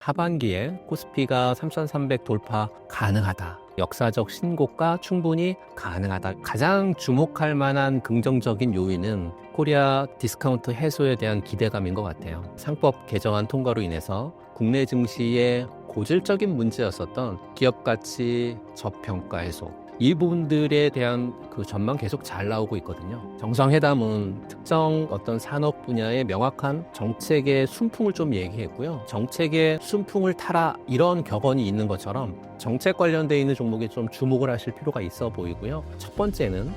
하반기에 코스피가 3,300 돌파 가능하다. 역사적 신고가 충분히 가능하다. 가장 주목할 만한 긍정적인 요인은 코리아 디스카운트 해소에 대한 기대감인 것 같아요. 상법 개정안 통과로 인해서 국내 증시의 고질적인 문제였었던 기업 가치 저평가 해소, 이 부분들에 대한 그 전망 계속 잘 나오고 있거든요. 정상회담은 특정 어떤 산업 분야의 명확한 정책의 순풍을 좀 얘기했고요. 정책의 순풍을 타라, 이런 격언이 있는 것처럼 정책 관련되어 있는 종목에 좀 주목을 하실 필요가 있어 보이고요. 첫 번째는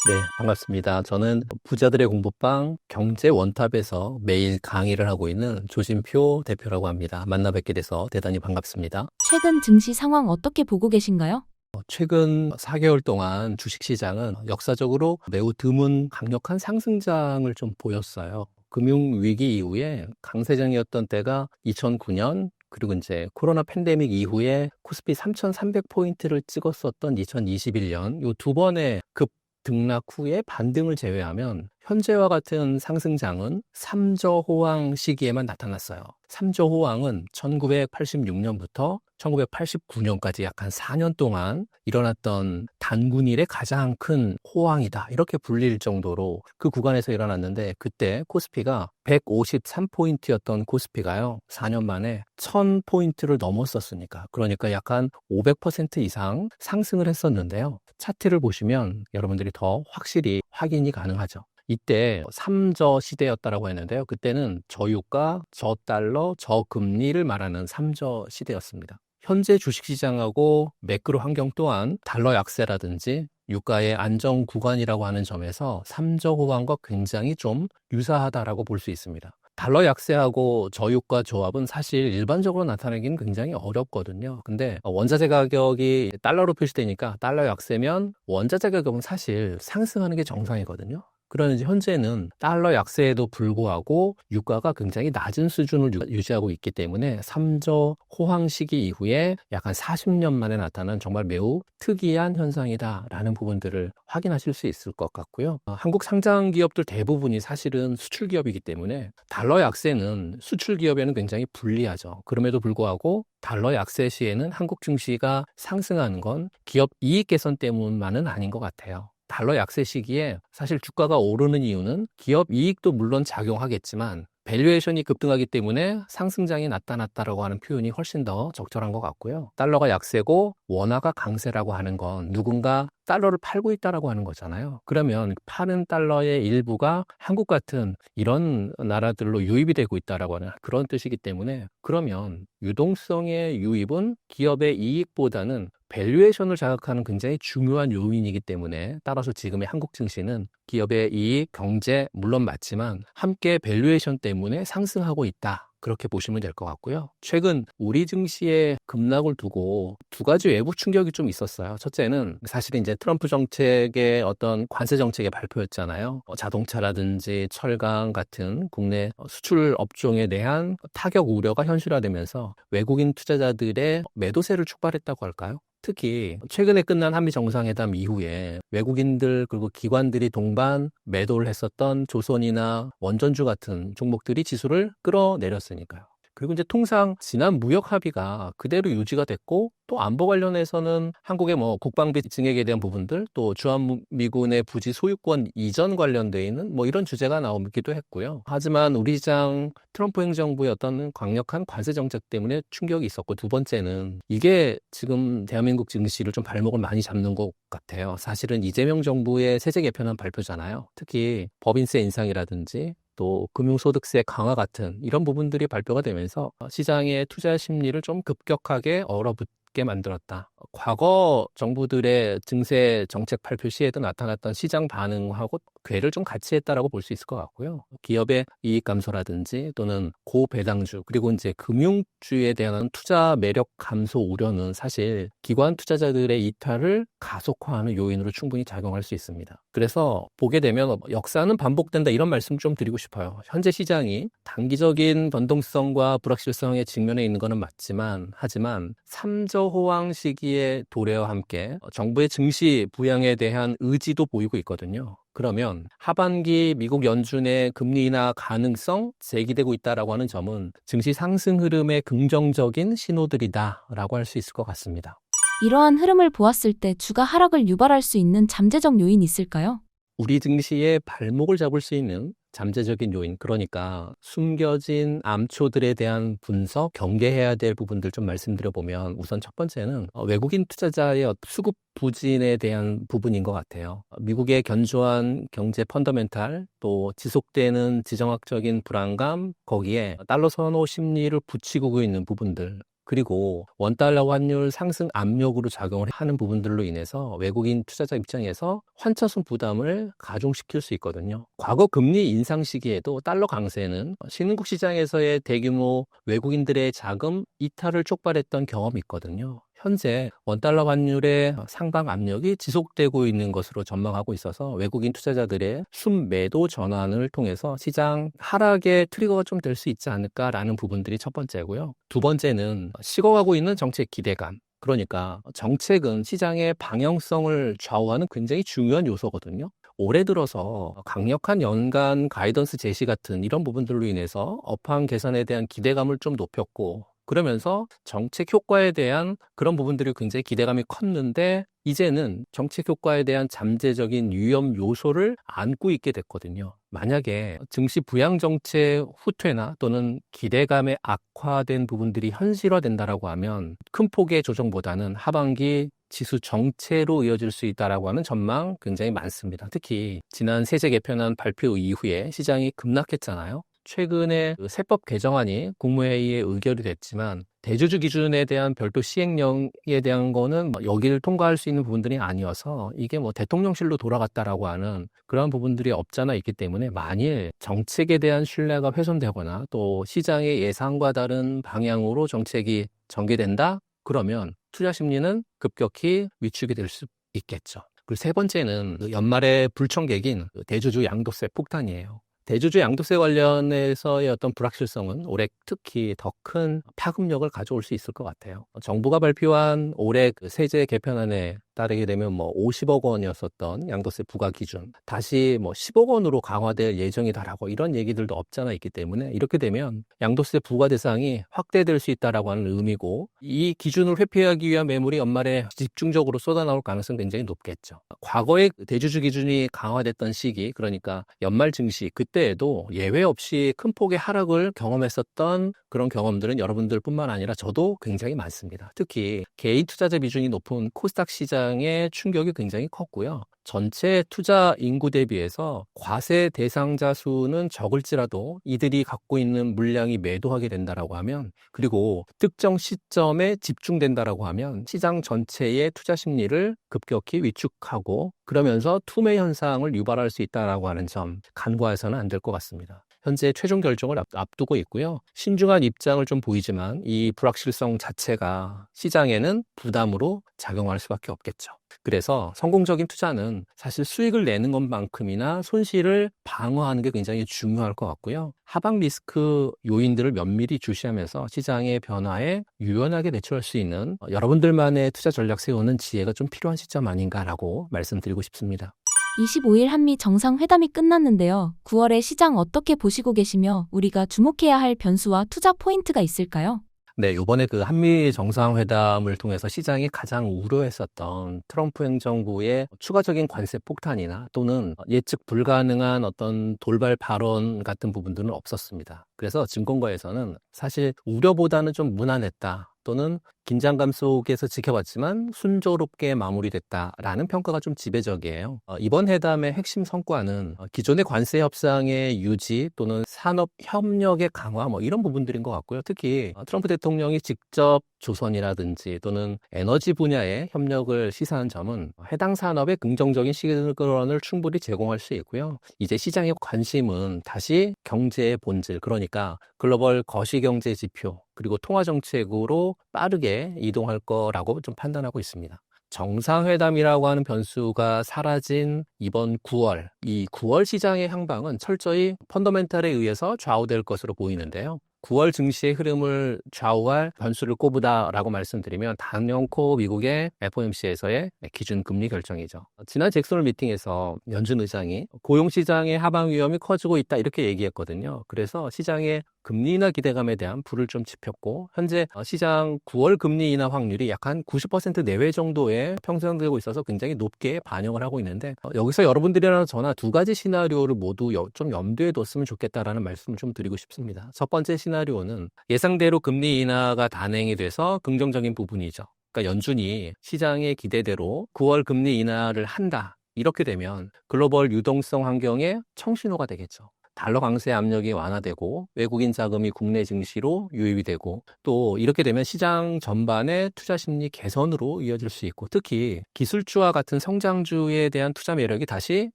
네, 반갑습니다. 저는 부자들의 공부방 경제원탑에서 매일 강의를 하고 있는 조진표 대표라고 합니다. 만나 뵙게 돼서 대단히 반갑습니다. 최근 증시 상황 어떻게 보고 계신가요? 최근 4개월 동안 주식시장은 역사적으로 매우 드문 강력한 상승장을 좀 보였어요. 금융위기 이후에 강세장이었던 때가 2009년, 그리고 이제 코로나 팬데믹 이후에 코스피 3,300포인트를 찍었었던 2021년, 이 두 번의 급 등락 후에 반등을 제외하면 현재와 같은 상승장은 3저 호황 시기에만 나타났어요. 3저 호황은 1986년부터 1989년까지 약 한 4년 동안 일어났던 단군일의 가장 큰 호황이다, 이렇게 불릴 정도로 그 구간에서 일어났는데, 그때 코스피가 153포인트였던 코스피가요, 4년 만에 1000포인트를 넘었었으니까, 그러니까 약 한 500% 이상 상승을 했었는데요. 차트를 보시면 여러분들이 더 확실히 확인이 가능하죠. 이때 3저 시대였다라고 했는데요. 그때는 저유가, 저달러, 저금리를 말하는 3저 시대였습니다. 현재 주식시장하고 매크로 환경 또한 달러 약세라든지 유가의 안정 구간이라고 하는 점에서 3저 호황과 굉장히 좀 유사하다라고 볼 수 있습니다. 달러 약세하고 저유가 조합은 사실 일반적으로 나타내기는 굉장히 어렵거든요. 근데 원자재 가격이 달러로 표시되니까 달러 약세면 원자재 가격은 사실 상승하는 게 정상이거든요. 그런데 현재는 달러 약세에도 불구하고 유가가 굉장히 낮은 수준을 유지하고 있기 때문에 3저 호황 시기 이후에 약 한 40년 만에 나타난 정말 매우 특이한 현상이다라는 부분들을 확인하실 수 있을 것 같고요. 한국 상장 기업들 대부분이 사실은 수출 기업이기 때문에 달러 약세는 수출 기업에는 굉장히 불리하죠. 그럼에도 불구하고 달러 약세 시에는 한국 증시가 상승하는 건 기업 이익 개선 때문만은 아닌 것 같아요. 달러 약세 시기에 사실 주가가 오르는 이유는 기업 이익도 물론 작용하겠지만 밸류에이션이 급등하기 때문에 상승장이 나타났다라고 하는 표현이 훨씬 더 적절한 것 같고요. 달러가 약세고 원화가 강세라고 하는 건 누군가 달러를 팔고 있다라고 하는 거잖아요. 그러면 파는 달러의 일부가 한국 같은 이런 나라들로 유입이 되고 있다라고 하는 그런 뜻이기 때문에, 그러면 유동성의 유입은 기업의 이익보다는 밸류에이션을 자극하는 굉장히 중요한 요인이기 때문에, 따라서 지금의 한국 증시는 기업의 이익, 경제 물론 맞지만 함께 밸류에이션 때문에 상승하고 있다, 그렇게 보시면 될 것 같고요. 최근 우리 증시의 급락을 두고 두 가지 외부 충격이 좀 있었어요. 첫째는 사실은 이제 트럼프 정책의 어떤 관세 정책의 발표였잖아요. 자동차라든지 철강 같은 국내 수출 업종에 대한 타격 우려가 현실화되면서 외국인 투자자들의 매도세를 촉발했다고 할까요? 특히 최근에 끝난 한미 정상회담 이후에 외국인들 그리고 기관들이 동반 매도를 했었던 조선이나 원전주 같은 종목들이 지수를 끌어내렸으니까요. 그리고 이제 통상 지난 무역 합의가 그대로 유지가 됐고, 또 안보 관련해서는 한국의 뭐 국방비 증액에 대한 부분들, 또 주한미군의 부지 소유권 이전 관련돼 있는 뭐 이런 주제가 나오기도 했고요. 하지만 우리 시장 트럼프 행정부의 어떤 강력한 관세 정책 때문에 충격이 있었고, 두 번째는 이게 지금 대한민국 증시를 좀 발목을 많이 잡는 것 같아요. 사실은 이재명 정부의 세제 개편안 발표잖아요. 특히 법인세 인상이라든지 또 금융소득세 강화 같은 이런 부분들이 발표가 되면서 시장의 투자 심리를 좀 급격하게 얼어붙게 만들었다. 과거 정부들의 증세 정책 발표 시에도 나타났던 시장 반응하고 궤를 좀 같이 했다라고 볼 수 있을 것 같고요. 기업의 이익 감소라든지 또는 고배당주, 그리고 이제 금융주에 대한 투자 매력 감소 우려는 사실 기관 투자자들의 이탈을 가속화하는 요인으로 충분히 작용할 수 있습니다. 그래서 보게 되면 역사는 반복된다, 이런 말씀 좀 드리고 싶어요. 현재 시장이 단기적인 변동성과 불확실성에 직면해 있는 것은 맞지만, 하지만 3저 호황 시기에 시기의 도래와 함께 정부의 증시 부양에 대한 의지도 보이고 있거든요. 그러면 하반기 미국 연준의 금리 인하 가능성 제기되고 있다라고 하는 점은 증시 상승 흐름의 긍정적인 신호들이다라고 할 수 있을 것 같습니다. 이러한 흐름을 보았을 때 주가 하락을 유발할 수 있는 잠재적 요인이 있을까요? 우리 증시의 발목을 잡을 수 있는 잠재적인 요인, 그러니까 숨겨진 암초들에 대한 분석, 경계해야 될 부분들 좀 말씀드려보면 우선 첫 번째는 외국인 투자자의 수급 부진에 대한 부분인 것 같아요. 미국의 견조한 경제 펀더멘탈, 또 지속되는 지정학적인 불안감, 거기에 달러 선호 심리를 부추기고 있는 부분들, 그리고 원달러 환율 상승 압력으로 작용을 하는 부분들로 인해서 외국인 투자자 입장에서 환차손 부담을 가중시킬 수 있거든요. 과거 금리 인상 시기에도 달러 강세는 신흥국 시장에서의 대규모 외국인들의 자금 이탈을 촉발했던 경험이 있거든요. 현재 원달러 환율의 상방 압력이 지속되고 있는 것으로 전망하고 있어서 외국인 투자자들의 순매도 전환을 통해서 시장 하락의 트리거가 좀 될 수 있지 않을까라는 부분들이 첫 번째고요. 두 번째는 식어가고 있는 정책 기대감. 그러니까 정책은 시장의 방향성을 좌우하는 굉장히 중요한 요소거든요. 올해 들어서 강력한 연간 가이던스 제시 같은 이런 부분들로 인해서 업황 개선에 대한 기대감을 좀 높였고, 그러면서 정책 효과에 대한 그런 부분들이 굉장히 기대감이 컸는데 이제는 정책 효과에 대한 잠재적인 위험 요소를 안고 있게 됐거든요. 만약에 증시 부양 정책 후퇴나 또는 기대감에 악화된 부분들이 현실화된다라고 하면 큰 폭의 조정보다는 하반기 지수 정체로 이어질 수 있다라고 하는 전망 굉장히 많습니다. 특히 지난 세제 개편안 발표 이후에 시장이 급락했잖아요. 최근에 세법 개정안이 국무회의에 의결이 됐지만 대주주 기준에 대한 별도 시행령에 대한 거는 여기를 통과할 수 있는 부분들이 아니어서 이게 대통령실로 돌아갔다라고 하는 그런 부분들이 없잖아 있기 때문에 만일 정책에 대한 신뢰가 훼손되거나 또 시장의 예상과 다른 방향으로 정책이 전개된다? 그러면 투자 심리는 급격히 위축이 될 수 있겠죠. 그리고 세 번째는 연말의 불청객인 대주주 양도세 폭탄이에요. 대주주 양도세 관련해서의 어떤 불확실성은 올해 특히 더 큰 파급력을 가져올 수 있을 것 같아요. 정부가 발표한 올해 세제 개편안에 따르게 되면 50억 원이었었던 양도세 부과 기준 다시 10억 원으로 강화될 예정이다라고 이런 얘기들도 없잖아 있기 때문에 이렇게 되면 양도세 부과 대상이 확대될 수 있다라고 하는 의미고, 이 기준을 회피하기 위한 매물이 연말에 집중적으로 쏟아나올 가능성이 굉장히 높겠죠. 과거에 대주주 기준이 강화됐던 시기, 그러니까 연말 증시 그때에도 예외 없이 큰 폭의 하락을 경험했었던 그런 경험들은 여러분들뿐만 아니라 저도 굉장히 많습니다. 특히 개인 투자자 비중이 높은 코스닥 시장의 충격이 굉장히 컸고요. 전체 투자 인구 대비해서 과세 대상자 수는 적을지라도 이들이 갖고 있는 물량이 매도하게 된다라고 하면, 그리고 특정 시점에 집중된다라고 하면 시장 전체의 투자 심리를 급격히 위축하고 그러면서 투매 현상을 유발할 수 있다라고 하는 점 간과해서는 안 될 것 같습니다. 현재 최종 결정을 앞두고 있고요. 신중한 입장을 좀 보이지만 이 불확실성 자체가 시장에는 부담으로 작용할 수밖에 없겠죠. 그래서 성공적인 투자는 사실 수익을 내는 것만큼이나 손실을 방어하는 게 굉장히 중요할 것 같고요. 하방 리스크 요인들을 면밀히 주시하면서 시장의 변화에 유연하게 대처할 수 있는 여러분들만의 투자 전략 세우는 지혜가 좀 필요한 시점 아닌가라고 말씀드리고 싶습니다. 25일 한미 정상회담이 끝났는데요. 9월에 시장 어떻게 보시고 계시며 우리가 주목해야 할 변수와 투자 포인트가 있을까요? 네, 이번에 한미 정상회담을 통해서 시장이 가장 우려했었던 트럼프 행정부의 추가적인 관세 폭탄이나 또는 예측 불가능한 어떤 돌발 발언 같은 부분들은 없었습니다. 그래서 증권가에서는 사실 우려보다는 좀 무난했다, 또는 긴장감 속에서 지켜봤지만 순조롭게 마무리됐다라는 평가가 좀 지배적이에요. 이번 회담의 핵심 성과는 기존의 관세 협상의 유지 또는 산업 협력의 강화 이런 부분들인 것 같고요. 특히 트럼프 대통령이 직접 조선이라든지 또는 에너지 분야의 협력을 시사한 점은 해당 산업에 긍정적인 시그널을 충분히 제공할 수 있고요. 이제 시장의 관심은 다시 경제의 본질, 그러니까 글로벌 거시경제 지표 그리고 통화정책으로 빠르게 이동할 거라고 좀 판단하고 있습니다. 정상회담이라고 하는 변수가 사라진 이번 9월, 이 9월 시장의 향방은 철저히 펀더멘탈에 의해서 좌우될 것으로 보이는데요. 9월 증시의 흐름을 좌우할 변수를 꼽으다라고 말씀드리면 단연코 미국의 FOMC에서의 기준금리 결정이죠. 지난 잭슨 미팅에서 연준 의장이 고용시장의 하방 위험이 커지고 있다 이렇게 얘기했거든요. 그래서 시장의 금리 인하 기대감에 대한 불을 좀 지폈고 현재 시장 9월 금리 인하 확률이 약 한 90% 내외 정도에 평정되고 있어서 굉장히 높게 반영을 하고 있는데 여기서 여러분들이랑 저나 두 가지 시나리오를 모두 좀 염두에 뒀으면 좋겠다라는 말씀을 좀 드리고 싶습니다. 첫 번째 시나리오는 예상대로 금리 인하가 단행이 돼서 긍정적인 부분이죠. 그러니까 연준이 시장의 기대대로 9월 금리 인하를 한다. 이렇게 되면 글로벌 유동성 환경에 청신호가 되겠죠. 달러 강세 압력이 완화되고 외국인 자금이 국내 증시로 유입이 되고 또 이렇게 되면 시장 전반의 투자 심리 개선으로 이어질 수 있고 특히 기술주와 같은 성장주에 대한 투자 매력이 다시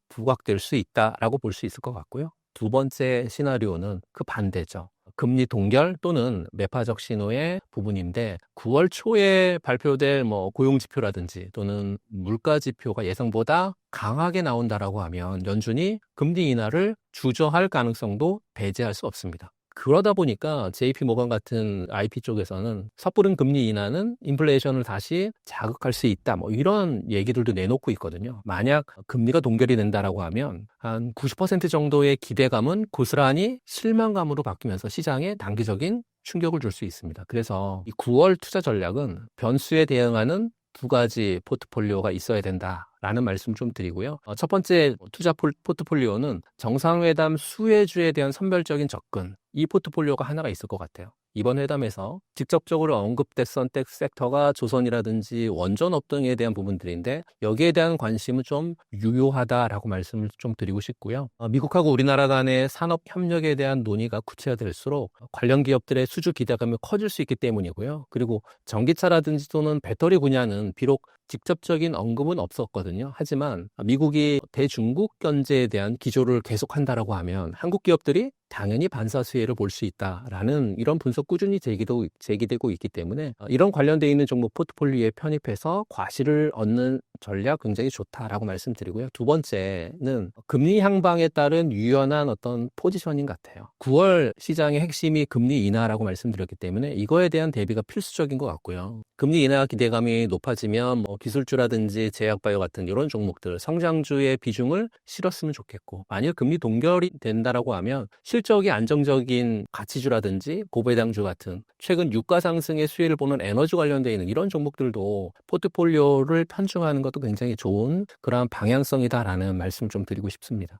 부각될 수 있다라고 볼 수 있을 것 같고요. 두 번째 시나리오는 그 반대죠. 금리 동결 또는 매파적 신호의 부분인데 9월 초에 발표될 고용 지표라든지 또는 물가 지표가 예상보다 강하게 나온다라고 하면 연준이 금리 인하를 주저할 가능성도 배제할 수 없습니다. 그러다 보니까 JP 모건 같은 IP 쪽에서는 섣부른 금리 인하는 인플레이션을 다시 자극할 수 있다. 이런 얘기들도 내놓고 있거든요. 만약 금리가 동결이 된다라고 하면 한 90% 정도의 기대감은 고스란히 실망감으로 바뀌면서 시장에 단기적인 충격을 줄 수 있습니다. 그래서 이 9월 투자 전략은 변수에 대응하는 두 가지 포트폴리오가 있어야 된다라는 말씀 좀 드리고요. 첫 번째 투자 포트폴리오는 정상회담 수혜주에 대한 선별적인 접근, 이 포트폴리오가 하나가 있을 것 같아요. 이번 회담에서 직접적으로 언급됐던 섹터가 조선이라든지 원전업 등에 대한 부분들인데 여기에 대한 관심은 좀 유효하다라고 말씀을 좀 드리고 싶고요. 미국하고 우리나라 간의 산업 협력에 대한 논의가 구체화될수록 관련 기업들의 수주 기대감이 커질 수 있기 때문이고요. 그리고 전기차라든지 또는 배터리 분야는 비록 직접적인 언급은 없었거든요. 하지만 미국이 대중국 견제에 대한 기조를 계속한다라고 하면 한국 기업들이 당연히 반사 수혜를 볼 수 있다라는 이런 분석 꾸준히 제기되고 있기 때문에 이런 관련되어 있는 종목 포트폴리오에 편입해서 과실을 얻는 전략 굉장히 좋다라고 말씀드리고요. 두 번째는 금리 향방에 따른 유연한 어떤 포지셔닝 같아요. 9월 시장의 핵심이 금리 인하라고 말씀드렸기 때문에 이거에 대한 대비가 필수적인 것 같고요. 금리 인하 기대감이 높아지면 기술주라든지 제약바이오 같은 이런 종목들 성장주의 비중을 실었으면 좋겠고 만약 금리 동결이 된다라고 하면 실적이 안정적인 가치주라든지 고배당주 같은 최근 유가 상승의 수혜를 보는 에너지 관련되어 있는 이런 종목들도 포트폴리오를 편중하는 것도 굉장히 좋은 그런 방향성이다라는 말씀 좀 드리고 싶습니다.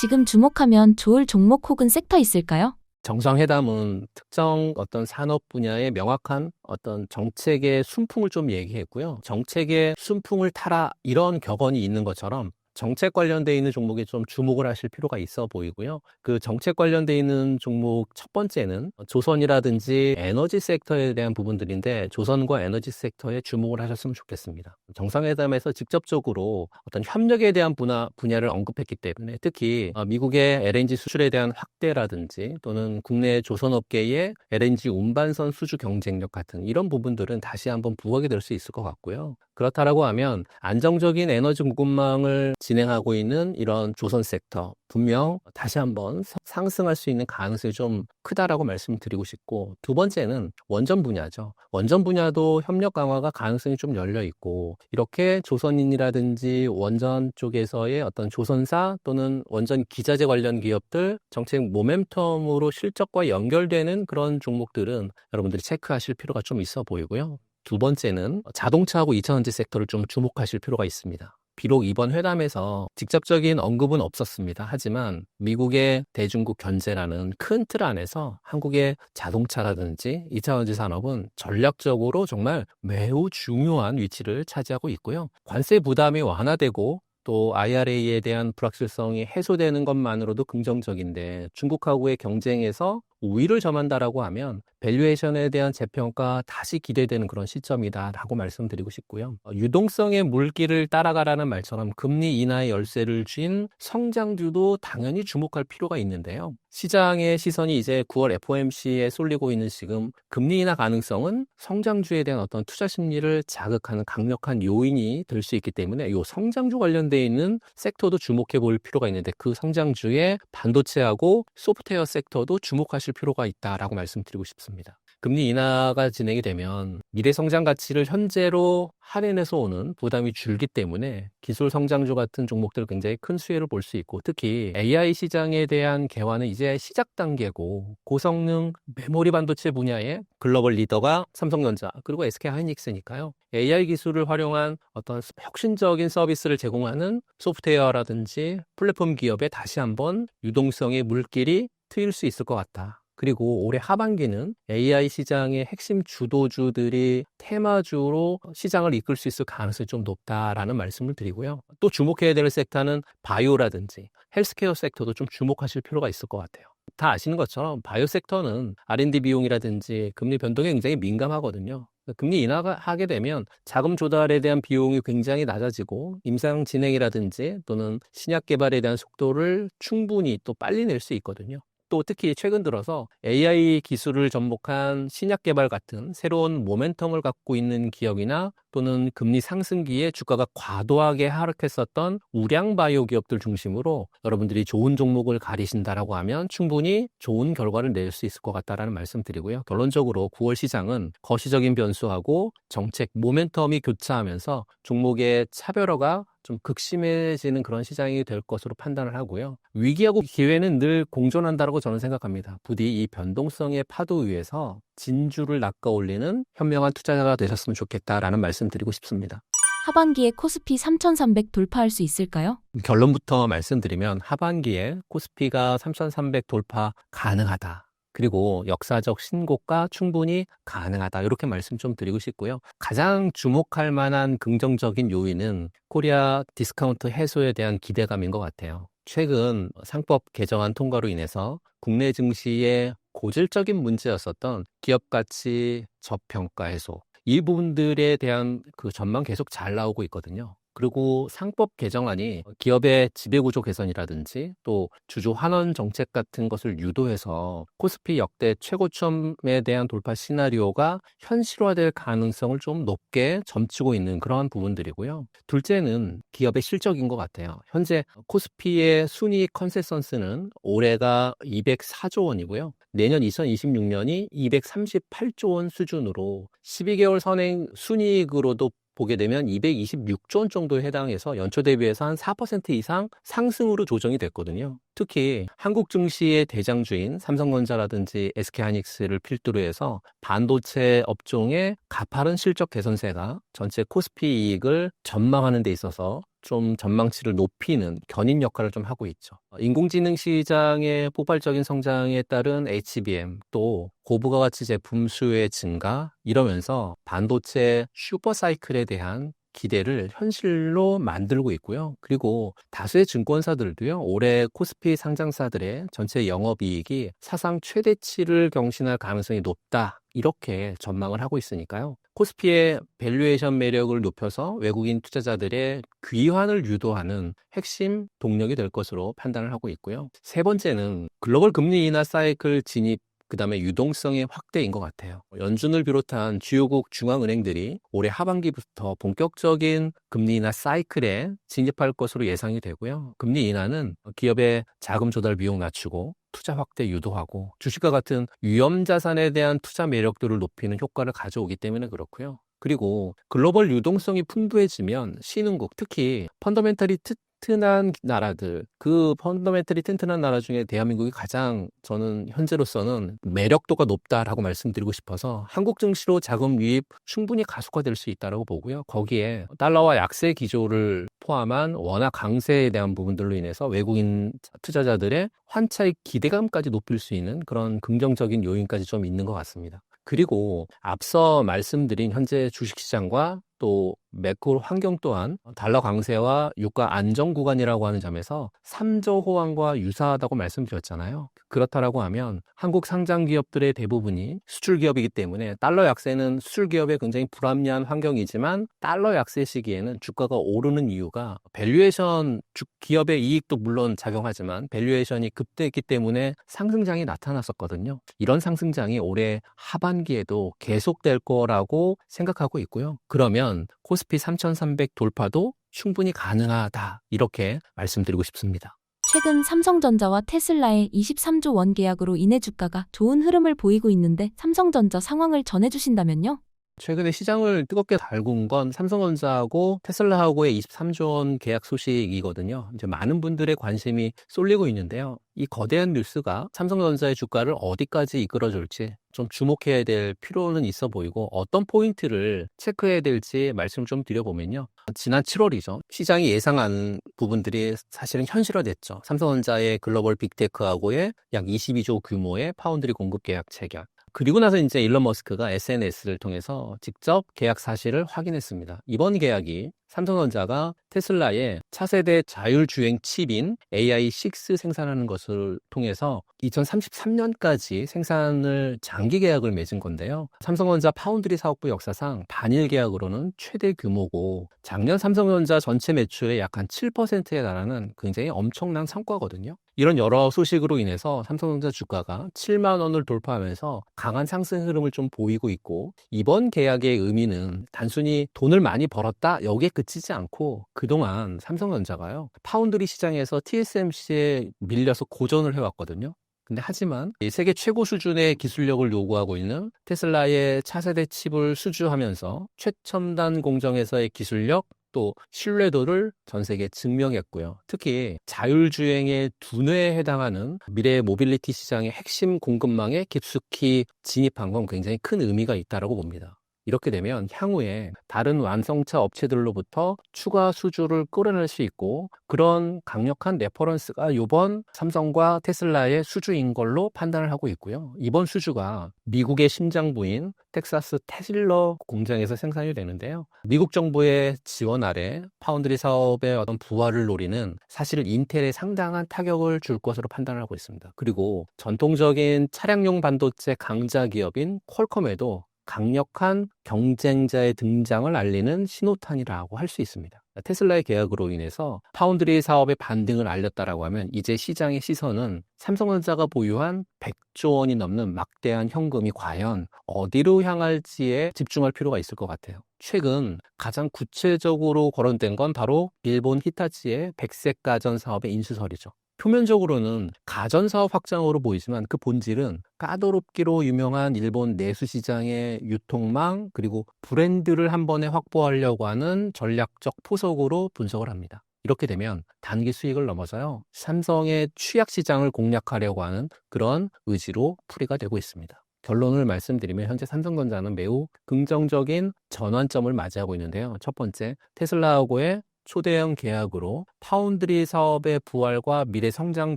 지금 주목하면 좋을 종목 혹은 섹터 있을까요? 정상회담은 특정 어떤 산업 분야의 명확한 어떤 정책의 순풍을 좀 얘기했고요. 정책의 순풍을 타라 이런 격언이 있는 것처럼 정책 관련돼 있는 종목에 좀 주목을 하실 필요가 있어 보이고요. 그 정책 관련돼 있는 종목 첫 번째는 조선이라든지 에너지 섹터에 대한 부분들인데 조선과 에너지 섹터에 주목을 하셨으면 좋겠습니다. 정상회담에서 직접적으로 어떤 협력에 대한 분야를 언급했기 때문에 특히 미국의 LNG 수출에 대한 확대라든지 또는 국내 조선업계의 LNG 운반선 수주 경쟁력 같은 이런 부분들은 다시 한번 부각이 될 수 있을 것 같고요. 그렇다라고 하면 안정적인 에너지 공급망을 진행하고 있는 이런 조선 섹터 분명 다시 한번 상승할 수 있는 가능성이 좀 크다라고 말씀드리고 싶고 두 번째는 원전 분야죠. 원전 분야도 협력 강화가 가능성이 좀 열려 있고 이렇게 조선인이라든지 원전 쪽에서의 어떤 조선사 또는 원전 기자재 관련 기업들 정책 모멘텀으로 실적과 연결되는 그런 종목들은 여러분들이 체크하실 필요가 좀 있어 보이고요. 두 번째는 자동차하고 2차전지 섹터를 좀 주목하실 필요가 있습니다. 비록 이번 회담에서 직접적인 언급은 없었습니다. 하지만 미국의 대중국 견제라는 큰 틀 안에서 한국의 자동차라든지 2차전지 산업은 전략적으로 정말 매우 중요한 위치를 차지하고 있고요. 관세 부담이 완화되고 또 IRA에 대한 불확실성이 해소되는 것만으로도 긍정적인데 중국하고의 경쟁에서 우위를 점한다라고 하면 밸류에이션에 대한 재평가 다시 기대되는 그런 시점이다라고 말씀드리고 싶고요. 유동성의 물길을 따라가라는 말처럼 금리 인하의 열쇠를 쥔 성장주도 당연히 주목할 필요가 있는데요. 시장의 시선이 이제 9월 FOMC에 쏠리고 있는 지금 금리 인하 가능성은 성장주에 대한 어떤 투자 심리를 자극하는 강력한 요인이 될 수 있기 때문에 이 성장주 관련되어 있는 섹터도 주목해 볼 필요가 있는데 그 성장주의 반도체하고 소프트웨어 섹터도 주목하실 주목하실 필요가 있다라고 말씀드리고 싶습니다. 금리 인하가 진행이 되면 미래 성장 가치를 현재로 할인해서 오는 부담이 줄기 때문에 기술 성장주 같은 종목들 굉장히 큰 수혜를 볼 수 있고, 특히 AI 시장에 대한 개화는 이제 시작 단계고, 고성능 메모리 반도체 분야의 글로벌 리더가 삼성전자 그리고 SK 하이닉스니까요. AI 기술을 활용한 어떤 혁신적인 서비스를 제공하는 소프트웨어라든지 플랫폼 기업에 다시 한번 유동성의 물길이 트일 수 있을 것 같다. 그리고 올해 하반기는 AI 시장의 핵심 주도주들이 테마주로 시장을 이끌 수 있을 가능성이 좀 높다라는 말씀을 드리고요. 또 주목해야 될 섹터는 바이오라든지 헬스케어 섹터도 좀 주목하실 필요가 있을 것 같아요. 다 아시는 것처럼 바이오 섹터는 R&D 비용이라든지 금리 변동에 굉장히 민감하거든요. 금리 인하가 하게 되면 자금 조달에 대한 비용이 굉장히 낮아지고 임상 진행이라든지 또는 신약 개발에 대한 속도를 충분히 또 빨리 낼 수 있거든요. 또 특히 최근 들어서 AI 기술을 접목한 신약 개발 같은 새로운 모멘텀을 갖고 있는 기업이나 또는 금리 상승기에 주가가 과도하게 하락했었던 우량 바이오 기업들 중심으로 여러분들이 좋은 종목을 가리신다라고 하면 충분히 좋은 결과를 낼 수 있을 것 같다라는 말씀 드리고요. 결론적으로 9월 시장은 거시적인 변수하고 정책 모멘텀이 교차하면서 종목의 차별화가 좀 극심해지는 그런 시장이 될 것으로 판단을 하고요. 위기하고 기회는 늘 공존한다고 저는 생각합니다. 부디 이 변동성의 파도 위에서 진주를 낚아올리는 현명한 투자자가 되셨으면 좋겠다라는 말씀 드리고 싶습니다. 하반기에 코스피 3,300 돌파할 수 있을까요? 결론부터 말씀드리면 하반기에 코스피가 3,300 돌파 가능하다. 그리고 역사적 신고가 충분히 가능하다. 이렇게 말씀 좀 드리고 싶고요. 가장 주목할 만한 긍정적인 요인은 코리아 디스카운트 해소에 대한 기대감인 것 같아요. 최근 상법 개정안 통과로 인해서 국내 증시의 고질적인 문제였었던 기업 가치 저평가 해소, 이 부분들에 대한 그 전망 계속 잘 나오고 있거든요. 그리고 상법 개정안이 기업의 지배구조 개선이라든지 또 주주 환원 정책 같은 것을 유도해서 코스피 역대 최고점에 대한 돌파 시나리오가 현실화될 가능성을 좀 높게 점치고 있는 그러한 부분들이고요. 둘째는 기업의 실적인 것 같아요. 현재 코스피의 순이익 컨센서스는 올해가 204조 원이고요. 내년 2026년이 238조 원 수준으로 12개월 선행 순이익으로도 보게 되면 226조 원 정도에 해당해서 연초 대비해서 한 4% 이상 상승으로 조정이 됐거든요. 특히 한국 증시의 대장주인 삼성전자라든지 SK하이닉스를 필두로 해서 반도체 업종의 가파른 실적 개선세가 전체 코스피 이익을 전망하는 데 있어서 좀 전망치를 높이는 견인 역할을 좀 하고 있죠. 인공지능 시장의 폭발적인 성장에 따른 HBM, 또 고부가 가치 제품 수요의 증가, 이러면서 반도체 슈퍼사이클에 대한 기대를 현실로 만들고 있고요. 그리고 다수의 증권사들도요, 올해 코스피 상장사들의 전체 영업이익이 사상 최대치를 경신할 가능성이 높다, 이렇게 전망을 하고 있으니까요. 코스피의 밸류에이션 매력을 높여서 외국인 투자자들의 귀환을 유도하는 핵심 동력이 될 것으로 판단을 하고 있고요. 세 번째는 글로벌 금리 인하 사이클 진입, 그 다음에 유동성의 확대인 것 같아요. 연준을 비롯한 주요국 중앙은행들이 올해 하반기부터 본격적인 금리 인하 사이클에 진입할 것으로 예상이 되고요. 금리 인하는 기업의 자금 조달 비용 낮추고 투자 확대 유도하고 주식과 같은 위험 자산에 대한 투자 매력도를 높이는 효과를 가져오기 때문에 그렇고요. 그리고 글로벌 유동성이 풍부해지면 신흥국, 특히 펀더멘털이 튼튼한 나라들, 그 펀더멘털이 튼튼한 나라 중에 대한민국이 가장 저는 현재로서는 매력도가 높다라고 말씀드리고 싶어서 한국 증시로 자금 유입 충분히 가속화될 수 있다고 보고요. 거기에 달러와 약세 기조를 포함한 원화 강세에 대한 부분들로 인해서 외국인 투자자들의 환차익 기대감까지 높일 수 있는 그런 긍정적인 요인까지 좀 있는 것 같습니다. 그리고 앞서 말씀드린 현재 주식시장과 또 매크로 환경 또한 달러 강세와 유가 안정 구간이라고 하는 점에서 3조 호황과 유사하다고 말씀드렸잖아요. 그렇다라고 하면 한국 상장 기업들의 대부분이 수출 기업이기 때문에 달러 약세는 수출 기업에 굉장히 불합리한 환경이지만 달러 약세 시기에는 주가가 오르는 이유가 밸류에이션, 기업의 이익도 물론 작용하지만 밸류에이션이 급등했기 때문에 상승장이 나타났었거든요. 이런 상승장이 올해 하반기에도 계속될 거라고 생각하고 있고요. 그러면 코스피 3,300 돌파도 충분히 가능하다, 이렇게 말씀드리고 싶습니다. 최근 삼성전자와 테슬라의 23조 원 계약으로 인해 주가가 좋은 흐름을 보이고 있는데 삼성전자 상황을 전해주신다면요? 최근에 시장을 뜨겁게 달군 건 삼성전자하고 테슬라하고의 23조 원 계약 소식이거든요. 이제 많은 분들의 관심이 쏠리고 있는데요. 이 거대한 뉴스가 삼성전자의 주가를 어디까지 이끌어줄지 좀 주목해야 될 필요는 있어 보이고, 어떤 포인트를 체크해야 될지 말씀 좀 드려보면요. 지난 7월이죠. 시장이 예상한 부분들이 사실은 현실화됐죠. 삼성전자의 글로벌 빅테크하고의 약 22조 규모의 파운드리 공급 계약 체결. 그리고 나서 이제 일론 머스크가 SNS를 통해서 직접 계약 사실을 확인했습니다. 이번 계약이 삼성전자가 테슬라의 차세대 자율주행 칩인 AI6 생산하는 것을 통해서 2033년까지 생산을 장기 계약을 맺은 건데요. 삼성전자 파운드리 사업부 역사상 단일 계약으로는 최대 규모고, 작년 삼성전자 전체 매출의 약 한 7%에 달하는 굉장히 엄청난 성과거든요. 이런 여러 소식으로 인해서 삼성전자 주가가 7만 원을 돌파하면서 강한 상승 흐름을 좀 보이고 있고, 이번 계약의 의미는 단순히 돈을 많이 벌었다 여기에 그치지 않고, 그동안 삼성전자가요, 파운드리 시장에서 TSMC에 밀려서 고전을 해왔거든요. 근데 하지만 이 세계 최고 수준의 기술력을 요구하고 있는 테슬라의 차세대 칩을 수주하면서 최첨단 공정에서의 기술력, 또 신뢰도를 전 세계에 증명했고요. 특히 자율주행의 두뇌에 해당하는 미래 모빌리티 시장의 핵심 공급망에 깊숙이 진입한 건 굉장히 큰 의미가 있다고 봅니다. 이렇게 되면 향후에 다른 완성차 업체들로부터 추가 수주를 끌어낼 수 있고, 그런 강력한 레퍼런스가 이번 삼성과 테슬라의 수주인 걸로 판단을 하고 있고요. 이번 수주가 미국의 심장부인 텍사스 테슬러 공장에서 생산이 되는데요. 미국 정부의 지원 아래 파운드리 사업의 어떤 부활을 노리는, 사실 인텔에 상당한 타격을 줄 것으로 판단을 하고 있습니다. 그리고 전통적인 차량용 반도체 강자 기업인 퀄컴에도 강력한 경쟁자의 등장을 알리는 신호탄이라고 할 수 있습니다. 테슬라의 계약으로 인해서 파운드리 사업의 반등을 알렸다라고 하면, 이제 시장의 시선은 삼성전자가 보유한 100조 원이 넘는 막대한 현금이 과연 어디로 향할지에 집중할 필요가 있을 것 같아요. 최근 가장 구체적으로 거론된 건 바로 일본 히타치의 백색 가전 사업의 인수설이죠. 표면적으로는 가전사업 확장으로 보이지만 그 본질은 까다롭기로 유명한 일본 내수시장의 유통망, 그리고 브랜드를 한 번에 확보하려고 하는 전략적 포석으로 분석을 합니다. 이렇게 되면 단기 수익을 넘어서요, 삼성의 취약시장을 공략하려고 하는 그런 의지로 풀이가 되고 있습니다. 결론을 말씀드리면 현재 삼성전자는 매우 긍정적인 전환점을 맞이하고 있는데요. 첫 번째, 테슬라하고의 초대형 계약으로 파운드리 사업의 부활과 미래 성장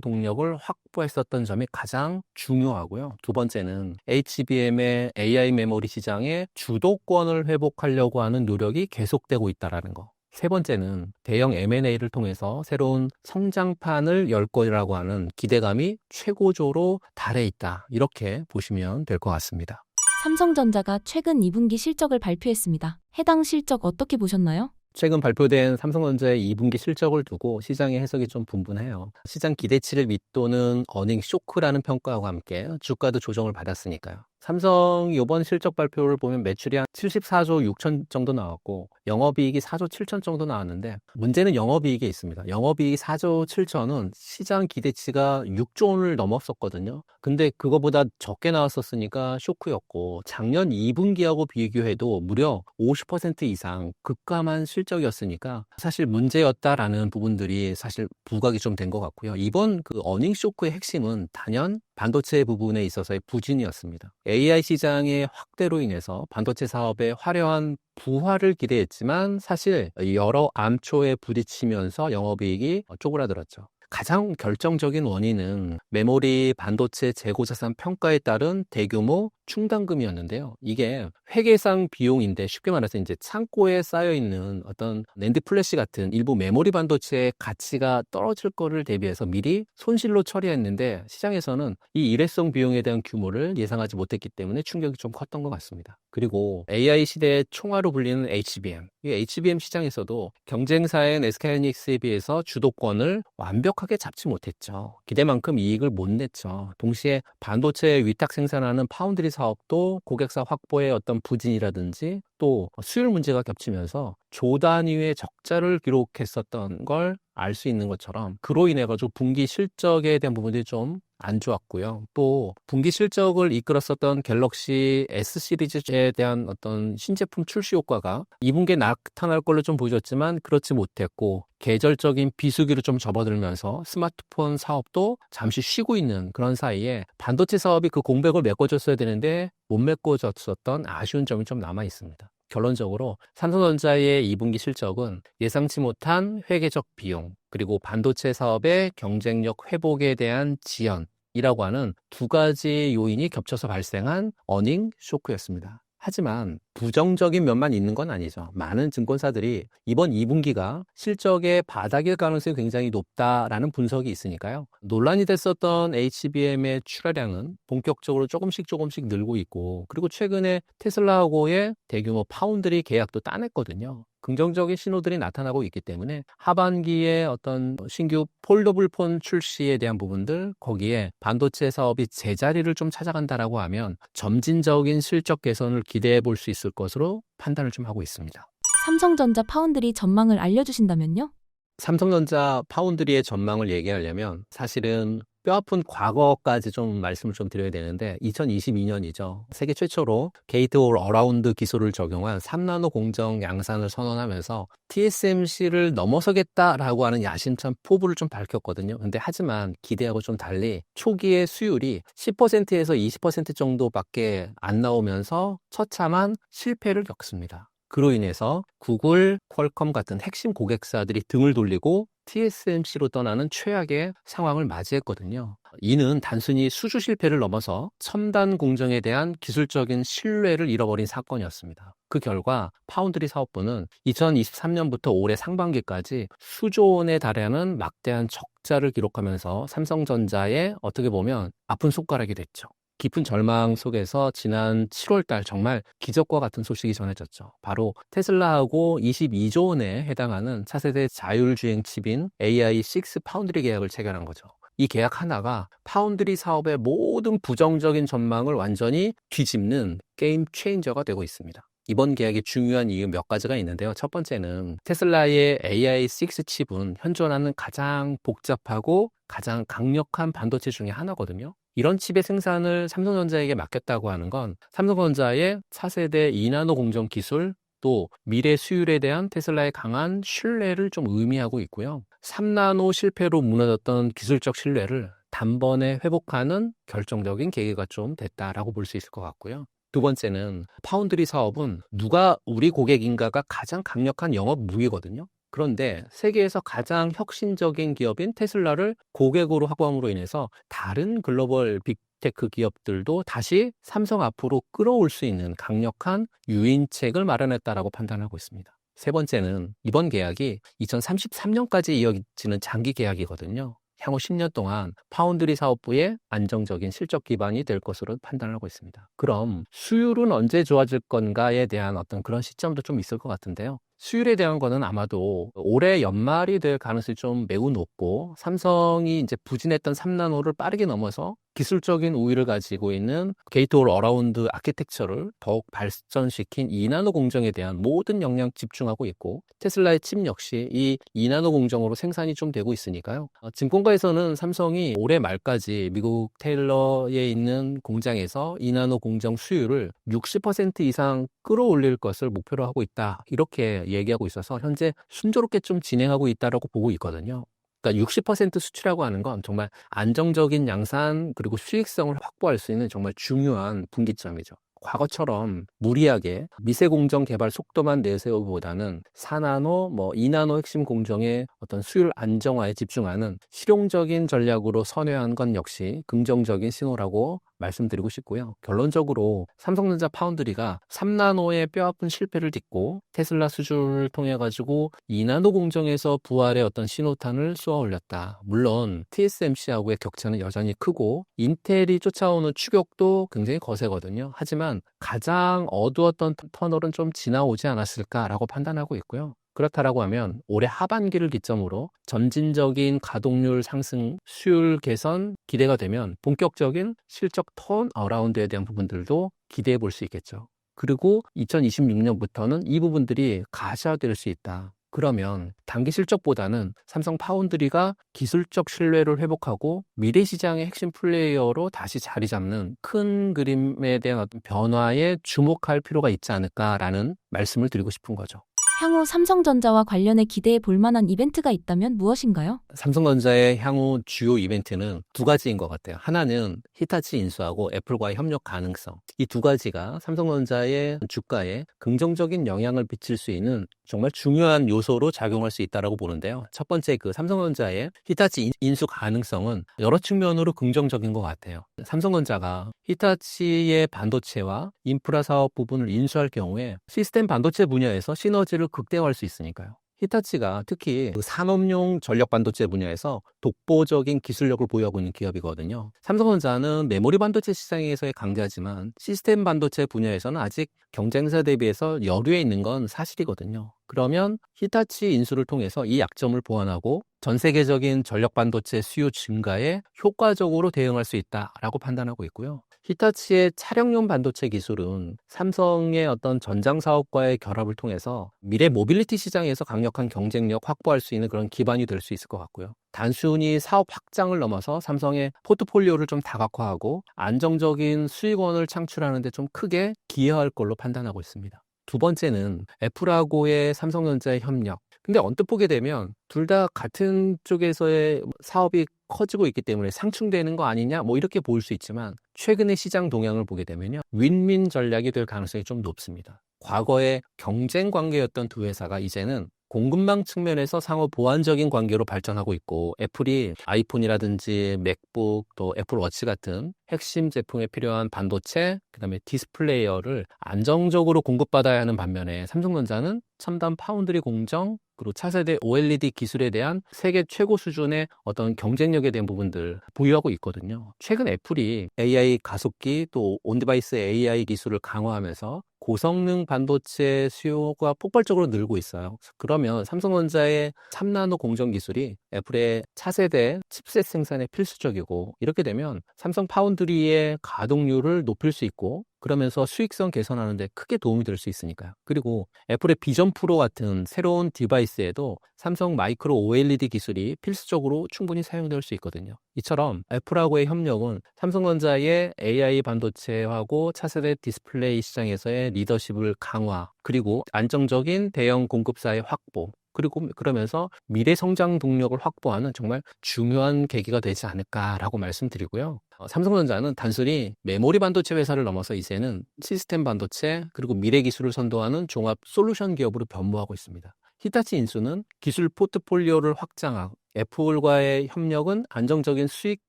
동력을 확보했었던 점이 가장 중요하고요. 두 번째는 HBM의 AI 메모리 시장의 주도권을 회복하려고 하는 노력이 계속되고 있다는 거. 세 번째는 대형 M&A를 통해서 새로운 성장판을 열 거라고 하는 기대감이 최고조로 달해 있다. 이렇게 보시면 될 것 같습니다. 삼성전자가 최근 2분기 실적을 발표했습니다. 해당 실적 어떻게 보셨나요? 최근 발표된 삼성전자의 2분기 실적을 두고 시장의 해석이 좀 분분해요. 시장 기대치를 밑도는 어닝 쇼크라는 평가와 함께 주가도 조정을 받았으니까요. 삼성 이번 실적 발표를 보면 매출이 한 74조 6천 정도 나왔고, 영업이익이 4조 7천 정도 나왔는데, 문제는 영업이익에 있습니다. 영업이익이 4조 7천은 시장 기대치가 6조 원을 넘었었거든요. 근데 그거보다 적게 나왔었으니까 쇼크였고, 작년 2분기하고 비교해도 무려 50% 이상 급감한 실적이었으니까 사실 문제였다라는 부분들이 사실 부각이 좀 된 것 같고요. 이번 그 어닝 쇼크의 핵심은 단연 반도체 부분에 있어서의 부진이었습니다. AI 시장의 확대로 인해서 반도체 사업의 화려한 부활을 기대했지만, 사실 여러 암초에 부딪히면서 영업이익이 쪼그라들었죠. 가장 결정적인 원인은 메모리 반도체 재고자산 평가에 따른 대규모 충당금이었는데요. 이게 회계상 비용인데, 쉽게 말해서 이제 창고에 쌓여있는 어떤 낸드 플래시 같은 일부 메모리 반도체의 가치가 떨어질 거를 대비해서 미리 손실로 처리했는데, 시장에서는 이 일회성 비용에 대한 규모를 예상하지 못했기 때문에 충격이 좀 컸던 것 같습니다. 그리고 AI 시대의 총화로 불리는 HBM, 이 HBM 시장에서도 경쟁사인 SK하이닉스에 비해서 주도권을 완벽하게 잡지 못했죠. 기대만큼 이익을 못 냈죠. 동시에 반도체 위탁 생산하는 파운드리 사업도 고객사 확보의 어떤 부진이라든지 또 수율 문제가 겹치면서 조 단위의 적자를 기록했었던 걸 알 수 있는 것처럼 그로 인해 가지고 분기 실적에 대한 부분들이 좀 안 좋았고요. 또 분기 실적을 이끌었었던 갤럭시 S 시리즈에 대한 어떤 신제품 출시 효과가 2분기에 나타날 걸로 좀 보여졌지만 그렇지 못했고 계절적인 비수기로 좀 접어들면서 스마트폰 사업도 잠시 쉬고 있는 그런 사이에 반도체 사업이 그 공백을 메꿔줬어야 되는데 못 메꿔줬었던 아쉬운 점이 좀 남아 있습니다. 결론적으로 삼성전자의 2분기 실적은 예상치 못한 회계적 비용, 그리고 반도체 사업의 경쟁력 회복에 대한 지연이라고 하는 두 가지 요인이 겹쳐서 발생한 어닝 쇼크였습니다. 하지만 부정적인 면만 있는 건 아니죠. 많은 증권사들이 이번 2분기가 실적의 바닥일 가능성이 굉장히 높다라는 분석이 있으니까요. 논란이 됐었던 HBM의 출하량은 본격적으로 조금씩 늘고 있고, 그리고 최근에 테슬라하고의 대규모 파운드리 계약도 따냈거든요. 긍정적인 신호들이 나타나고 있기 때문에 하반기에 어떤 신규 폴더블 폰 출시에 대한 부분들, 거기에 반도체 사업이 제자리를 좀 찾아간다라고 하면 점진적인 실적 개선을 기대해 볼 수 있을 것으로 판단을 좀 하고 있습니다. 삼성전자 파운드리 전망을 알려주신다면요? 삼성전자 파운드리의 전망을 얘기하려면 사실은 뼈아픈 과거까지 좀 말씀을 좀 드려야 되는데 2022년이죠. 세계 최초로 게이트 올 어라운드 기술을 적용한 3나노 공정 양산을 선언하면서 TSMC를 넘어서겠다라고 하는 야심찬 포부를 좀 밝혔거든요. 근데 하지만 기대하고 좀 달리 초기의 수율이 10%에서 20% 정도밖에 안 나오면서 처참한 실패를 겪습니다. 그로 인해서 구글, 퀄컴 같은 핵심 고객사들이 등을 돌리고 TSMC로 떠나는 최악의 상황을 맞이했거든요. 이는 단순히 수주 실패를 넘어서 첨단 공정에 대한 기술적인 신뢰를 잃어버린 사건이었습니다. 그 결과 파운드리 사업부는 2023년부터 올해 상반기까지 수조 원에 달하는 막대한 적자를 기록하면서 삼성전자에 어떻게 보면 아픈 손가락이 됐죠. 깊은 절망 속에서 지난 7월 달 정말 기적과 같은 소식이 전해졌죠. 바로 테슬라하고 22조 원에 해당하는 차세대 자율주행 칩인 AI6 파운드리 계약을 체결한 거죠. 이 계약 하나가 파운드리 사업의 모든 부정적인 전망을 완전히 뒤집는 게임 체인저가 되고 있습니다. 이번 계약의 중요한 이유 몇 가지가 있는데요. 첫 번째는 테슬라의 AI6 칩은 현존하는 가장 복잡하고 가장 강력한 반도체 중에 하나거든요. 이런 칩의 생산을 삼성전자에게 맡겼다고 하는 건 삼성전자의 차세대 2나노 공정 기술, 또 미래 수율에 대한 테슬라의 강한 신뢰를 좀 의미하고 있고요. 3나노 실패로 무너졌던 기술적 신뢰를 단번에 회복하는 결정적인 계기가 좀 됐다라고 볼 수 있을 것 같고요. 두 번째는 파운드리 사업은 누가 우리 고객인가가 가장 강력한 영업 무기거든요. 그런데 세계에서 가장 혁신적인 기업인 테슬라를 고객으로 확보함으로 인해서 다른 글로벌 빅테크 기업들도 다시 삼성 앞으로 끌어올 수 있는 강력한 유인책을 마련했다라고 판단하고 있습니다. 세 번째는 이번 계약이 2033년까지 이어지는 장기 계약이거든요. 향후 10년 동안 파운드리 사업부의 안정적인 실적 기반이 될 것으로 판단하고 있습니다. 그럼 수율은 언제 좋아질 건가에 대한 어떤 그런 시점도 좀 있을 것 같은데요. 수율에 대한 거는 아마도 올해 연말이 될 가능성이 좀 매우 높고, 삼성이 이제 부진했던 3나노를 빠르게 넘어서 기술적인 우위를 가지고 있는 게이트 올 어라운드 아키텍처를 더욱 발전시킨 2나노 공정에 대한 모든 역량 집중하고 있고, 테슬라의 칩 역시 이 2나노 공정으로 생산이 좀 되고 있으니까요. 증권가에서는 삼성이 올해 말까지 미국 테일러에 있는 공장에서 2나노 공정 수율을 60% 이상 끌어올릴 것을 목표로 하고 있다, 이렇게 얘기하고 있어서 현재 순조롭게 좀 진행하고 있다라고 보고 있거든요. 그러니까 60% 수출하고 하는 건 정말 안정적인 양산 그리고 수익성을 확보할 수 있는 정말 중요한 분기점이죠. 과거처럼 무리하게 미세 공정 개발 속도만 내세우기보다는 4나노, 2나노 핵심 공정의 어떤 수율 안정화에 집중하는 실용적인 전략으로 선회한 건 역시 긍정적인 신호라고 말씀드리고 싶고요. 결론적으로 삼성전자 파운드리가 3나노의 뼈아픈 실패를 딛고 테슬라 수주를 통해 가지고 2나노 공정에서 부활의 어떤 신호탄을 쏘아 올렸다. 물론 TSMC하고의 격차는 여전히 크고 인텔이 쫓아오는 추격도 굉장히 거세거든요. 하지만 가장 어두웠던 터널은 좀 지나오지 않았을까라고 판단하고 있고요. 그렇다라고 하면 올해 하반기를 기점으로 점진적인 가동률 상승, 수율 개선 기대가 되면 본격적인 실적 턴 어라운드에 대한 부분들도 기대해 볼 수 있겠죠. 그리고 2026년부터는 이 부분들이 가시화될 수 있다. 그러면 단기 실적보다는 삼성 파운드리가 기술적 신뢰를 회복하고 미래 시장의 핵심 플레이어로 다시 자리 잡는 큰 그림에 대한 어떤 변화에 주목할 필요가 있지 않을까라는 말씀을 드리고 싶은 거죠. 향후 삼성전자와 관련해 기대해 볼 만한 이벤트가 있다면 무엇인가요? 삼성전자의 향후 주요 이벤트는 두 가지인 것 같아요. 하나는 히타치 인수하고 애플과의 협력 가능성. 이 두 가지가 삼성전자의 주가에 긍정적인 영향을 미칠 수 있는 정말 중요한 요소로 작용할 수 있다고 보는데요. 첫 번째 삼성전자의 히타치 인수 가능성은 여러 측면으로 긍정적인 것 같아요. 삼성전자가 히타치의 반도체와 인프라 사업 부분을 인수할 경우에 시스템 반도체 분야에서 시너지를 극대화할 수 있으니까요. 히타치가 특히 산업용 전력 반도체 분야에서 독보적인 기술력을 보유하고 있는 기업이거든요. 삼성전자는 메모리 반도체 시장에서의 강자지만 시스템 반도체 분야에서는 아직 경쟁사 대비해서 여류에 있는 건 사실이거든요. 그러면 히타치 인수를 통해서 이 약점을 보완하고 전 세계적인 전력 반도체 수요 증가에 효과적으로 대응할 수 있다라고 판단하고 있고요. 히타치의 차량용 반도체 기술은 삼성의 어떤 전장 사업과의 결합을 통해서 미래 모빌리티 시장에서 강력한 경쟁력 확보할 수 있는 그런 기반이 될 수 있을 것 같고요. 단순히 사업 확장을 넘어서 삼성의 포트폴리오를 좀 다각화하고 안정적인 수익원을 창출하는 데 좀 크게 기여할 걸로 판단하고 있습니다. 두 번째는 애플하고의 삼성전자의 협력. 근데 언뜻 보게 되면 둘 다 같은 쪽에서의 사업이 커지고 있기 때문에 상충되는 거 아니냐 이렇게 보일 수 있지만 최근의 시장 동향을 보게 되면요, 윈윈 전략이 될 가능성이 좀 높습니다. 과거에 경쟁 관계였던 두 회사가 이제는 공급망 측면에서 상호 보완적인 관계로 발전하고 있고, 애플이 아이폰이라든지 맥북 또 애플워치 같은 핵심 제품에 필요한 반도체, 그다음에 디스플레이어를 안정적으로 공급받아야 하는 반면에 삼성전자는 첨단 파운드리 공정, 그리고 차세대 OLED 기술에 대한 세계 최고 수준의 어떤 경쟁력에 대한 부분들 보유하고 있거든요. 최근 애플이 AI 가속기 또 온디바이스 AI 기술을 강화하면서 고성능 반도체 수요가 폭발적으로 늘고 있어요. 그러면 삼성전자의 3나노 공정 기술이 애플의 차세대 칩셋 생산에 필수적이고, 이렇게 되면 삼성 파운드리의 가동률을 높일 수 있고 그러면서 수익성 개선하는 데 크게 도움이 될 수 있으니까요. 그리고 애플의 비전 프로 같은 새로운 디바이스에도 삼성 마이크로 OLED 기술이 필수적으로 충분히 사용될 수 있거든요. 이처럼 애플하고의 협력은 삼성전자의 AI 반도체하고 차세대 디스플레이 시장에서의 리더십을 강화, 그리고 안정적인 대형 공급사의 확보, 그리고 그러면서 미래 성장 동력을 확보하는 정말 중요한 계기가 되지 않을까라고 말씀드리고요. 삼성전자는 단순히 메모리 반도체 회사를 넘어서 이제는 시스템 반도체 그리고 미래 기술을 선도하는 종합 솔루션 기업으로 변모하고 있습니다. 히타치 인수는 기술 포트폴리오를 확장하고 애플과의 협력은 안정적인 수익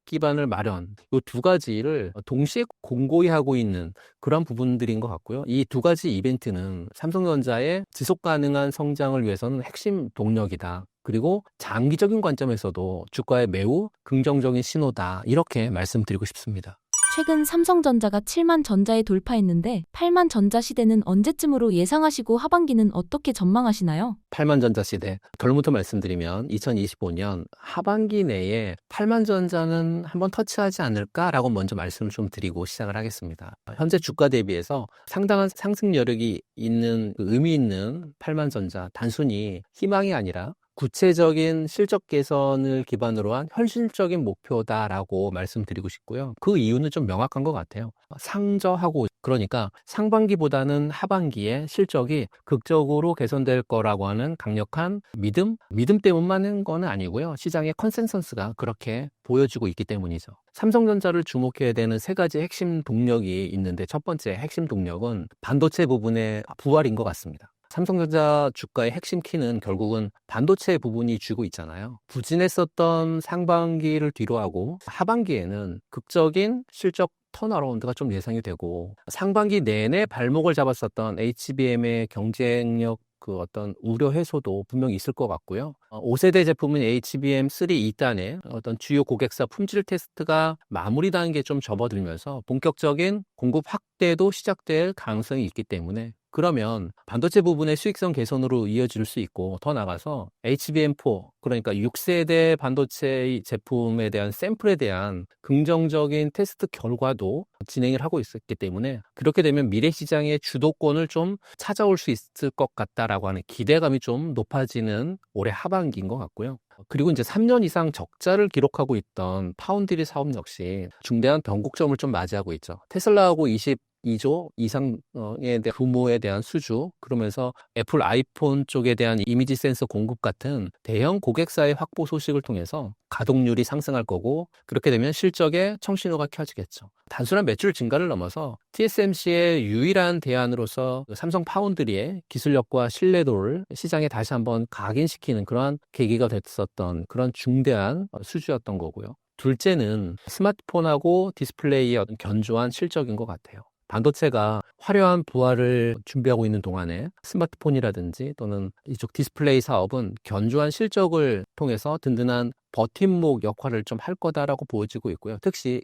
기반을 마련, 이 두 가지를 동시에 공고히 하고 있는 그런 부분들인 것 같고요. 이 두 가지 이벤트는 삼성전자의 지속 가능한 성장을 위해서는 핵심 동력이다. 그리고 장기적인 관점에서도 주가에 매우 긍정적인 신호다. 이렇게 말씀드리고 싶습니다. 최근 삼성전자가 7만 전자에 돌파했는데 8만 전자 시대는 언제쯤으로 예상하시고 하반기는 어떻게 전망하시나요? 8만 전자 시대. 결론부터 말씀드리면 2025년 하반기 내에 8만 전자는 한번 터치하지 않을까라고 먼저 말씀을 좀 드리고 시작을 하겠습니다. 현재 주가 대비해서 상당한 상승 여력이 있는, 의미 있는 8만 전자, 단순히 희망이 아니라 구체적인 실적 개선을 기반으로 한 현실적인 목표다라고 말씀드리고 싶고요. 그 이유는 좀 명확한 것 같아요. 상저하고, 그러니까 상반기보다는 하반기에 실적이 극적으로 개선될 거라고 하는 강력한 믿음 때문만 한 건 아니고요. 시장의 컨센서스가 그렇게 보여지고 있기 때문이죠. 삼성전자를 주목해야 되는 세 가지 핵심 동력이 있는데, 첫 번째 핵심 동력은 반도체 부분의 부활인 것 같습니다. 삼성전자 주가의 핵심 키는 결국은 반도체 부분이 쥐고 있잖아요. 부진했었던 상반기를 뒤로하고 하반기에는 극적인 실적 턴어라운드가 좀 예상이 되고, 상반기 내내 발목을 잡았었던 HBM의 경쟁력 어떤 우려 해소도 분명히 있을 것 같고요. 5세대 제품인 HBM3 2단의 어떤 주요 고객사 품질 테스트가 마무리 단계에 좀 접어들면서 본격적인 공급 확대도 시작될 가능성이 있기 때문에 그러면 반도체 부분의 수익성 개선으로 이어질 수 있고 더 나아가서 HBM4 그러니까 6세대 반도체 제품에 대한 샘플에 대한 긍정적인 테스트 결과도 진행을 하고 있었기 때문에 그렇게 되면 미래 시장의 주도권을 좀 찾아올 수 있을 것 같다라고 하는 기대감이 좀 높아지는 올해 하반기인 것 같고요. 그리고 이제 3년 이상 적자를 기록하고 있던 파운드리 사업 역시 중대한 변곡점을 좀 맞이하고 있죠. 테슬라하고 22조 이상의 규모에 대한 수주, 그러면서 애플 아이폰 쪽에 대한 이미지 센서 공급 같은 대형 고객사의 확보 소식을 통해서 가동률이 상승할 거고, 그렇게 되면 실적에 청신호가 켜지겠죠. 단순한 매출 증가를 넘어서 TSMC의 유일한 대안으로서 삼성 파운드리의 기술력과 신뢰도를 시장에 다시 한번 각인시키는 그러한 계기가 됐었던 그런 중대한 수주였던 거고요. 둘째는 스마트폰하고 디스플레이의 어떤 견조한 실적인 것 같아요. 반도체가 화려한 부활을 준비하고 있는 동안에 스마트폰이라든지 또는 이쪽 디스플레이 사업은 견조한 실적을 통해서 든든한 버팀목 역할을 좀 할 거다라고 보여지고 있고요. 특히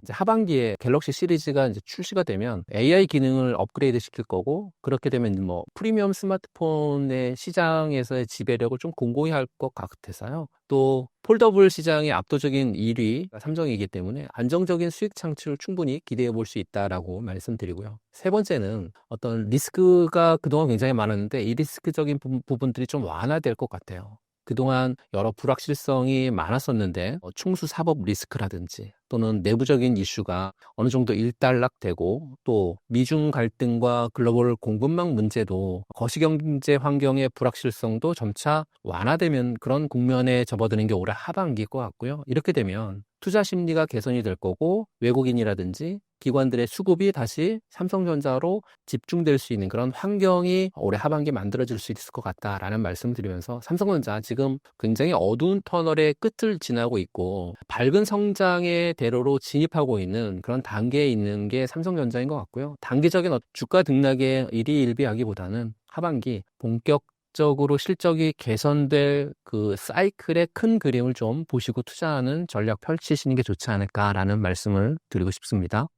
이제 하반기에 갤럭시 시리즈가 이제 출시가 되면 AI 기능을 업그레이드 시킬 거고, 그렇게 되면 뭐 프리미엄 스마트폰의 시장에서의 지배력을 좀 공고히 할 것 같아서요. 또 폴더블 시장의 압도적인 1위가 삼성이기 때문에 안정적인 수익 창출을 충분히 기대해 볼 수 있다라고 말씀드리고요. 세 번째는 어떤 리스크가 그동안 굉장히 많았는데 이 리스크적인 부분들이 좀 완화될 것 같아요. 그동안 여러 불확실성이 많았었는데 충수 사법 리스크라든지 또는 내부적인 이슈가 어느 정도 일단락되고, 또 미중 갈등과 글로벌 공급망 문제도 거시경제 환경의 불확실성도 점차 완화되면 그런 국면에 접어드는 게 올해 하반기일 것 같고요. 이렇게 되면 투자 심리가 개선이 될 거고 외국인이라든지 기관들의 수급이 다시 삼성전자로 집중될 수 있는 그런 환경이 올해 하반기에 만들어질 수 있을 것 같다라는 말씀을 드리면서, 삼성전자 지금 굉장히 어두운 터널의 끝을 지나고 있고 밝은 성장의 대로로 진입하고 있는 그런 단계에 있는 게 삼성전자인 것 같고요. 단기적인 주가 등락의 일희일비하기보다는 하반기 본격적으로 실적이 개선될 그 사이클의 큰 그림을 좀 보시고 투자하는 전략 펼치시는 게 좋지 않을까라는 말씀을 드리고 싶습니다.